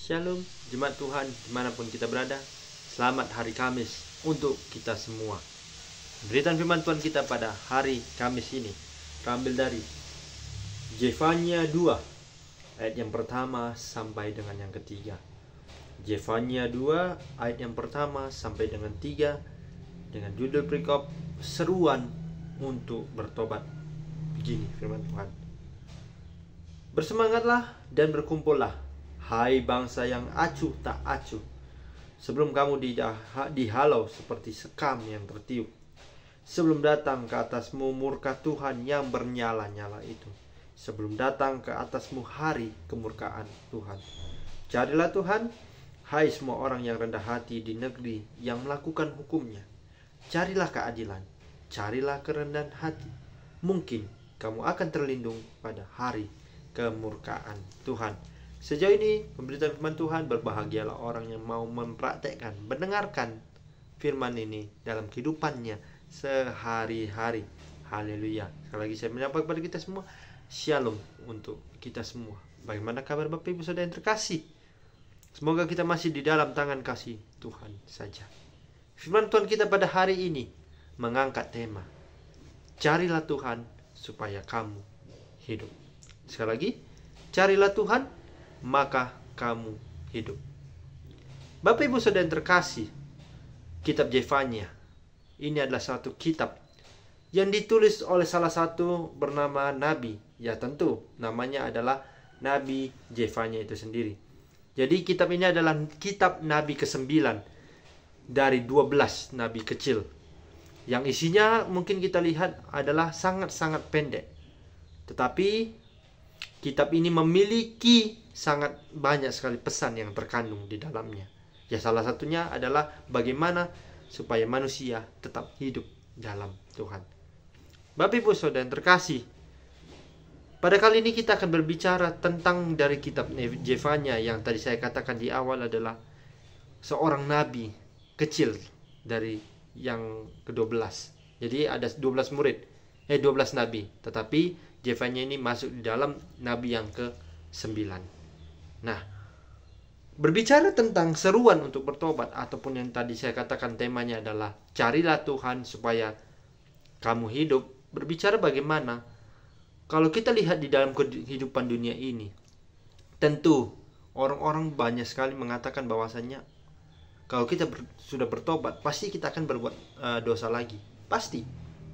Shalom, jemaat Tuhan dimanapun kita berada. Selamat hari Kamis untuk kita semua. Beritaan firman Tuhan kita pada hari Kamis ini terambil dari Zefania 2 ayat yang pertama sampai dengan yang ketiga. Zefania 2 ayat yang pertama sampai dengan 3 dengan judul perikop seruan untuk bertobat. Begini firman Tuhan. Bersemangatlah dan berkumpullah, hai bangsa yang acuh tak acuh, sebelum kamu dihalau seperti sekam yang tertiup, sebelum datang ke atasmu murka Tuhan yang bernyala-nyala itu, sebelum datang ke atasmu hari kemurkaan Tuhan. Carilah Tuhan, hai semua orang yang rendah hati di negeri yang melakukan hukumnya. Carilah keadilan, carilah kerendahan hati. Mungkin kamu akan terlindung pada hari kemurkaan Tuhan. Sejauh ini pemberitaan firman Tuhan, berbahagialah orang yang mau mempraktekkan, mendengarkan firman ini dalam kehidupannya sehari-hari. Haleluya. Sekali lagi saya menyapa kepada kita semua, shalom untuk kita semua. Bagaimana kabar Bapak Ibu Saudara yang terkasih? Semoga kita masih di dalam tangan kasih Tuhan saja. Firman Tuhan kita pada hari ini mengangkat tema, carilah Tuhan supaya kamu hidup. Sekali lagi, carilah Tuhan maka kamu hidup. Bapak Ibu Saudara yang terkasih, kitab Zefania ini adalah satu kitab yang ditulis oleh salah satu bernama Nabi. Ya tentu namanya adalah Nabi Zefania itu sendiri. Jadi kitab ini adalah kitab Nabi ke-9 dari 12 Nabi kecil, yang isinya mungkin kita lihat adalah sangat-sangat pendek. Tetapi kitab ini memiliki sangat banyak sekali pesan yang terkandung di dalamnya. Ya salah satunya adalah bagaimana supaya manusia tetap hidup dalam Tuhan. Bapak Ibu Saudara yang terkasih, pada kali ini kita akan berbicara tentang dari kitab Zefania yang tadi saya katakan di awal adalah seorang nabi kecil dari yang ke-12. Jadi ada 12 murid, 12 nabi, tetapi Zefania ini masuk di dalam nabi yang ke-9. Nah, berbicara tentang seruan untuk bertobat, ataupun yang tadi saya katakan temanya adalah carilah Tuhan supaya kamu hidup. Berbicara bagaimana kalau kita lihat di dalam kehidupan dunia ini, tentu orang-orang banyak sekali mengatakan bahwasannya kalau kita sudah bertobat, pasti kita akan berbuat dosa lagi. Pasti.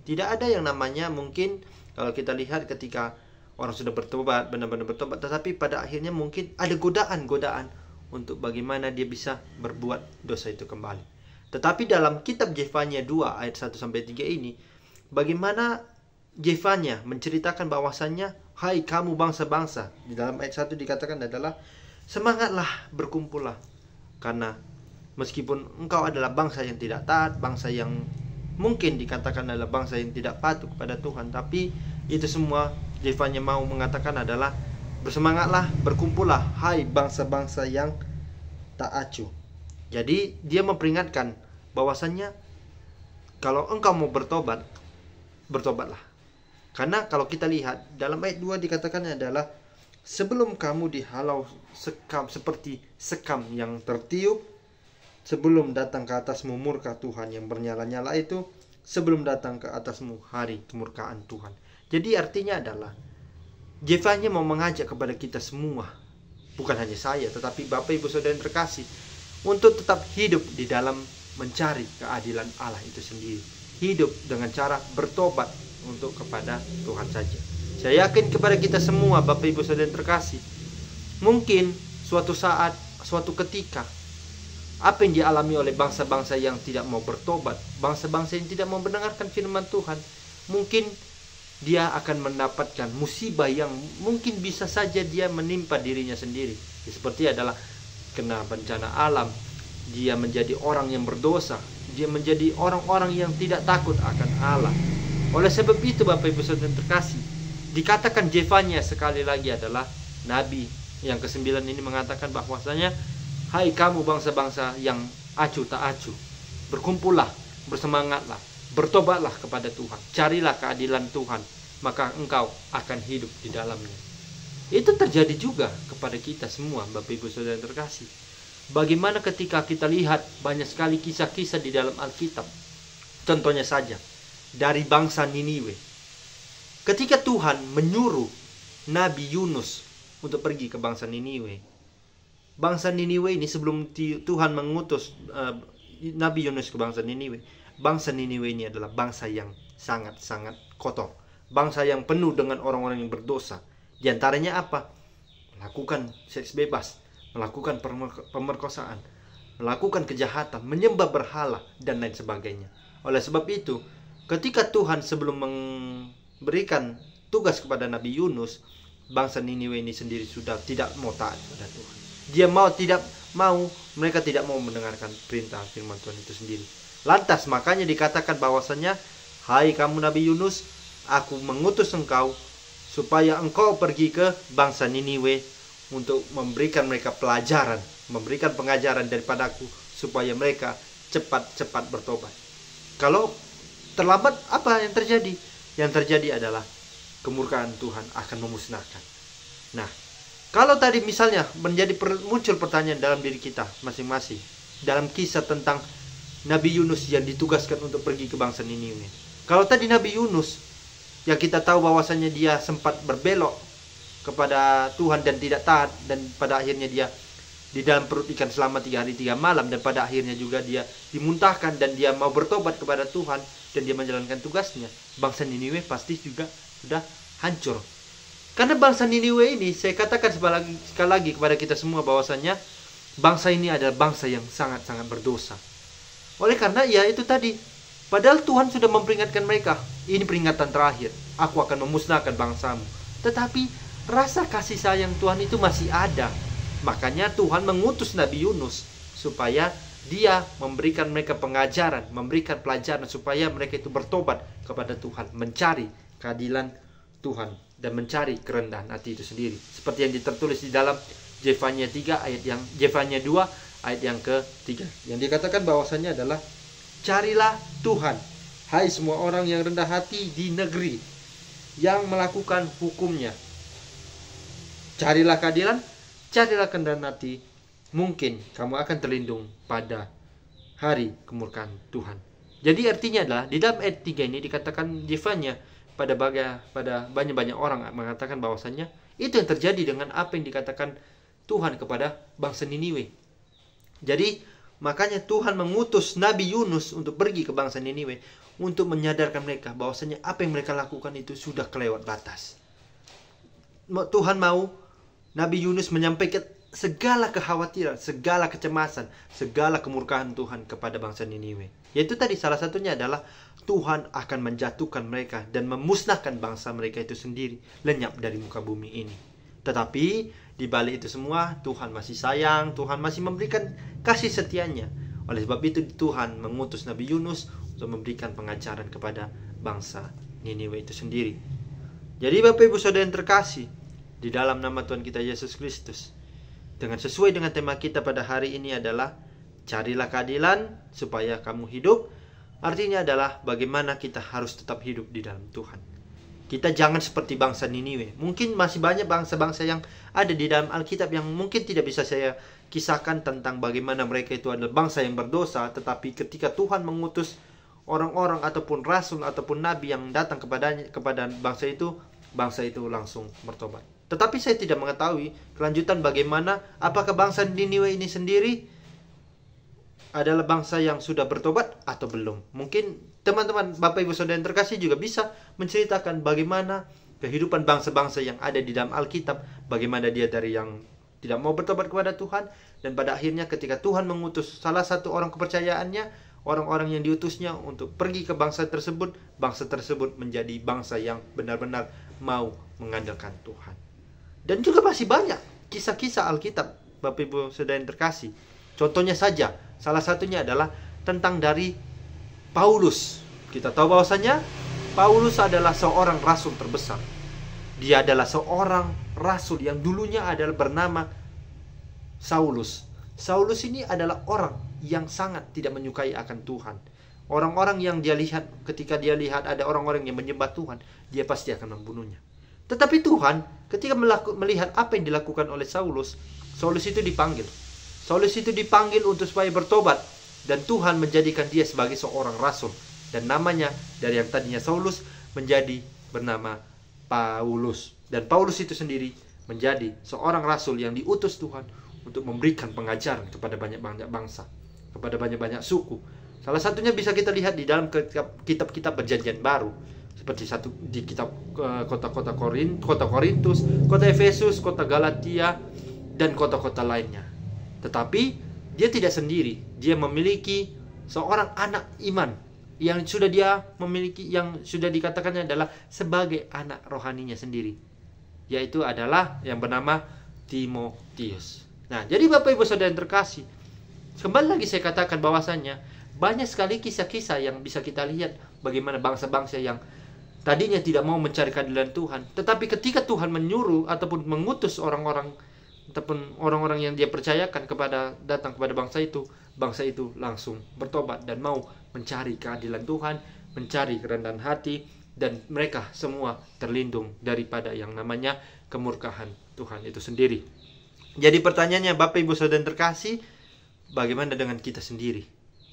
Tidak ada yang namanya mungkin kalau kita lihat ketika orang sudah bertobat, benar-benar bertobat, tetapi pada akhirnya mungkin ada godaan-godaan untuk bagaimana dia bisa berbuat dosa itu kembali. Tetapi dalam kitab Zefania 2 ayat 1-3 ini, bagaimana Zefania menceritakan bahwasannya, hai kamu bangsa-bangsa. Di dalam ayat 1 dikatakan adalah, semangatlah, berkumpullah. Karena meskipun engkau adalah bangsa yang tidak taat, bangsa yang mungkin dikatakan adalah bangsa yang tidak patuh kepada Tuhan, tapi itu semua Zefania mau mengatakan adalah bersemangatlah, berkumpullah, hai bangsa-bangsa yang tak acuh. Jadi dia memperingatkan bahwasannya kalau engkau mau bertobat, bertobatlah. Karena kalau kita lihat dalam ayat 2 dikatakan adalah sebelum kamu dihalau sekam seperti sekam yang tertiup, sebelum datang ke atasmu murka Tuhan yang bernyala-nyala itu, sebelum datang ke atasmu hari kemurkaan Tuhan. Jadi artinya adalah Zefania mau mengajak kepada kita semua, bukan hanya saya, tetapi Bapak Ibu Saudara yang terkasih, untuk tetap hidup di dalam mencari keadilan Allah itu sendiri. Hidup dengan cara bertobat untuk kepada Tuhan saja. Saya yakin kepada kita semua Bapak Ibu Saudara yang terkasih, mungkin suatu saat, suatu ketika, apa yang dialami oleh bangsa-bangsa yang tidak mau bertobat, bangsa-bangsa yang tidak mau mendengarkan firman Tuhan, mungkin dia akan mendapatkan musibah yang mungkin bisa saja dia menimpa dirinya sendiri. Seperti adalah kena bencana alam, dia menjadi orang yang berdosa, dia menjadi orang-orang yang tidak takut akan Allah. Oleh sebab itu Bapak Ibu Saudara terkasih, dikatakan Zefania sekali lagi adalah nabi yang ke-9 ini mengatakan bahwasanya, hai kamu bangsa-bangsa yang acuh tak acuh, berkumpullah, bersemangatlah, bertobatlah kepada Tuhan, carilah keadilan Tuhan, maka engkau akan hidup di dalamnya. Itu terjadi juga kepada kita semua, Bapak Ibu Saudara yang terkasih. Bagaimana ketika kita lihat banyak sekali kisah-kisah di dalam Alkitab. Contohnya saja, dari bangsa Niniwe. Ketika Tuhan menyuruh Nabi Yunus untuk pergi ke bangsa Niniwe. Bangsa Niniwe ini sebelum Tuhan mengutus Nabi Yunus ke bangsa Niniwe. Bangsa Niniwe ini adalah bangsa yang sangat-sangat kotor. Bangsa yang penuh dengan orang-orang yang berdosa. Di antaranya apa? Melakukan seks bebas, melakukan pemerkosaan, melakukan kejahatan, menyembah berhala, dan lain sebagainya. Oleh sebab itu, ketika Tuhan sebelum memberikan tugas kepada Nabi Yunus, bangsa Niniwe ini sendiri sudah tidak mau taat kepada Tuhan. Mereka tidak mau mendengarkan perintah firman Tuhan itu sendiri. Lantas makanya dikatakan bahwasanya, hai kamu Nabi Yunus, aku mengutus engkau supaya engkau pergi ke bangsa Niniwe untuk memberikan mereka pelajaran, memberikan pengajaran daripadaku supaya mereka cepat-cepat bertobat. Kalau terlambat, apa yang terjadi? Yang terjadi adalah kemurkaan Tuhan akan memusnahkan. Nah, kalau tadi misalnya muncul pertanyaan dalam diri kita masing-masing dalam kisah tentang Nabi Yunus yang ditugaskan untuk pergi ke bangsa Niniwe. Kalau tadi Nabi Yunus yang kita tahu bahwasannya dia sempat berbelok kepada Tuhan dan tidak taat, dan pada akhirnya dia di dalam perut ikan selama 3 hari 3 malam, dan pada akhirnya juga dia dimuntahkan dan dia mau bertobat kepada Tuhan dan dia menjalankan tugasnya. Bangsa Niniwe pasti juga sudah hancur. Karena bangsa Niniwe ini, saya katakan sekali lagi kepada kita semua bahwasannya bangsa ini adalah bangsa yang sangat-sangat berdosa. Oleh karena ya itu tadi, padahal Tuhan sudah memperingatkan mereka, ini peringatan terakhir, aku akan memusnahkan bangsamu. Tetapi rasa kasih sayang Tuhan itu masih ada. Makanya Tuhan mengutus Nabi Yunus supaya dia memberikan mereka pengajaran, memberikan pelajaran supaya mereka itu bertobat kepada Tuhan, mencari keadilan Tuhan dan mencari kerendahan hati itu sendiri. Seperti yang tertulis di dalam Zefania 2 ayat yang ke-3. Yang dikatakan bahwasannya adalah, carilah Tuhan, hai semua orang yang rendah hati di negeri, yang melakukan hukumnya. Carilah keadilan, carilah kerendahan hati, mungkin kamu akan terlindung pada hari kemurkaan Tuhan. Jadi artinya adalah, di dalam ayat 3 ini dikatakan Zefania pada banyak orang mengatakan bahwasannya itu yang terjadi dengan apa yang dikatakan Tuhan kepada bangsa Niniwe. Jadi makanya Tuhan mengutus Nabi Yunus untuk pergi ke bangsa Niniwe untuk menyadarkan mereka bahwasanya apa yang mereka lakukan itu sudah kelewat batas. Tuhan mau Nabi Yunus menyampaikan segala kekhawatiran, segala kecemasan, segala kemurkaan Tuhan kepada bangsa Niniwe. Yaitu tadi salah satunya adalah Tuhan akan menjatuhkan mereka dan memusnahkan bangsa mereka itu sendiri, lenyap dari muka bumi ini. Tetapi di balik itu semua Tuhan masih sayang, Tuhan masih memberikan kasih setianya. Oleh sebab itu Tuhan mengutus Nabi Yunus untuk memberikan pengajaran kepada bangsa Niniwe itu sendiri. Jadi Bapak Ibu Saudara yang terkasih, di dalam nama Tuhan kita Yesus Kristus, sesuai dengan tema kita pada hari ini adalah carilah keadilan supaya kamu hidup. Artinya adalah bagaimana kita harus tetap hidup di dalam Tuhan. Kita jangan seperti bangsa Niniwe. Mungkin masih banyak bangsa-bangsa yang ada di dalam Alkitab yang mungkin tidak bisa saya kisahkan tentang bagaimana mereka itu adalah bangsa yang berdosa. Tetapi ketika Tuhan mengutus orang-orang ataupun rasul ataupun nabi yang datang kepada bangsa itu langsung bertobat. Tetapi saya tidak mengetahui kelanjutan bagaimana, apakah bangsa Niniwe ini sendiri adalah bangsa yang sudah bertobat atau belum. Mungkin teman-teman Bapak Ibu Saudara yang terkasih juga bisa menceritakan bagaimana kehidupan bangsa-bangsa yang ada di dalam Alkitab, bagaimana dia dari yang tidak mau bertobat kepada Tuhan, dan pada akhirnya ketika Tuhan mengutus salah satu orang kepercayaannya, orang-orang yang diutusnya untuk pergi ke bangsa tersebut menjadi bangsa yang benar-benar mau mengandalkan Tuhan. Dan juga masih banyak kisah-kisah Alkitab Bapak Ibu Saudara yang terkasih. Contohnya saja, salah satunya adalah tentang dari Paulus. Kita tahu bahwasanya Paulus adalah seorang rasul terbesar. Dia adalah seorang rasul yang dulunya adalah bernama Saulus. Saulus ini adalah orang yang sangat tidak menyukai akan Tuhan. Orang-orang yang dia lihat, ketika dia lihat ada orang-orang yang menyembah Tuhan, dia pasti akan membunuhnya. Tetapi Tuhan ketika melihat apa yang dilakukan oleh Saulus itu dipanggil. Saulus itu dipanggil untuk supaya bertobat, dan Tuhan menjadikan dia sebagai seorang rasul, dan namanya dari yang tadinya Saulus menjadi bernama Paulus. Dan Paulus itu sendiri menjadi seorang rasul yang diutus Tuhan untuk memberikan pengajaran kepada banyak-banyak bangsa, kepada banyak-banyak suku. Salah satunya bisa kita lihat di dalam kitab-kitab Perjanjian Baru, seperti di kitab kota-kota Korintus, kota Efesus, kota Galatia, dan kota-kota lainnya. Tetapi dia tidak sendiri. Dia memiliki seorang anak iman yang sudah dia miliki, yang sudah dikatakannya adalah sebagai anak rohaninya sendiri, yaitu adalah yang bernama Timotius. Nah, jadi Bapak Ibu Saudara yang terkasih, kembali lagi saya katakan bahwasannya banyak sekali kisah-kisah yang bisa kita lihat bagaimana bangsa-bangsa yang tadinya tidak mau mencari keadilan Tuhan, tetapi ketika Tuhan menyuruh ataupun mengutus orang-orang ataupun orang-orang yang dia percayakan datang kepada bangsa itu langsung bertobat dan mau mencari keadilan Tuhan, mencari kerendahan hati, dan mereka semua terlindung daripada yang namanya kemurkaan Tuhan itu sendiri. Jadi pertanyaannya Bapak Ibu Saudara yang terkasih, bagaimana dengan kita sendiri?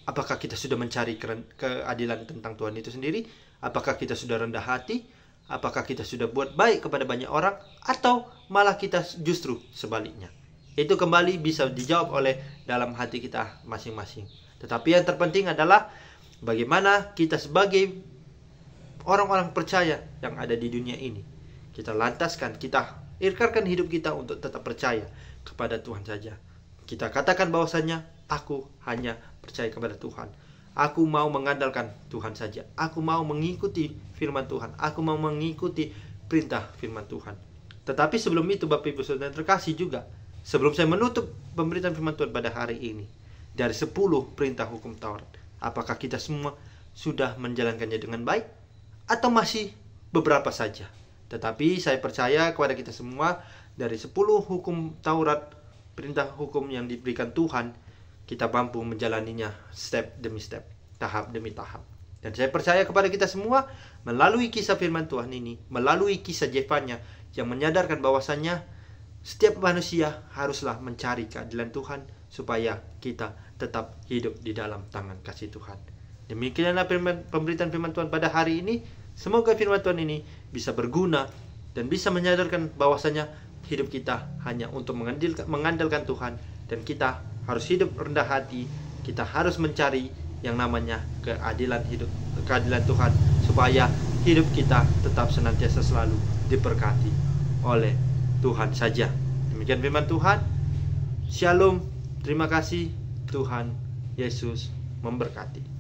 Apakah kita sudah mencari keadilan tentang Tuhan itu sendiri? Apakah kita sudah rendah hati? Apakah kita sudah buat baik kepada banyak orang? Atau malah kita justru sebaliknya? Itu kembali bisa dijawab oleh dalam hati kita masing-masing. Tetapi yang terpenting adalah bagaimana kita sebagai orang-orang percaya yang ada di dunia ini, kita lantaskan, kita ikrarkan hidup kita untuk tetap percaya kepada Tuhan saja. Kita katakan bahwasannya, aku hanya percaya kepada Tuhan. Aku mau mengandalkan Tuhan saja. Aku mau mengikuti firman Tuhan. Aku mau mengikuti perintah firman Tuhan. Tetapi sebelum itu Bapak Ibu Saudara terkasih juga, sebelum saya menutup pemberitaan firman Tuhan pada hari ini, dari 10 perintah hukum Taurat, apakah kita semua sudah menjalankannya dengan baik? Atau masih beberapa saja? Tetapi saya percaya kepada kita semua, dari 10 hukum Taurat, perintah hukum yang diberikan Tuhan, kita mampu menjalaninya step demi step, tahap demi tahap. Dan saya percaya kepada kita semua, melalui kisah firman Tuhan ini, melalui kisah Jefanya, yang menyadarkan bahwasannya setiap manusia haruslah mencari keadilan Tuhan, supaya kita tetap hidup di dalam tangan kasih Tuhan. Demikianlah pemberitaan firman Tuhan pada hari ini. Semoga firman Tuhan ini bisa berguna dan bisa menyadarkan bahwasannya hidup kita hanya untuk mengandalkan Tuhan, dan kita harus hidup rendah hati. Kita harus mencari yang namanya keadilan Tuhan, supaya hidup kita tetap senantiasa selalu diberkati oleh Tuhan saja. Demikian firman Tuhan. Shalom. Terima kasih. Tuhan Yesus memberkati.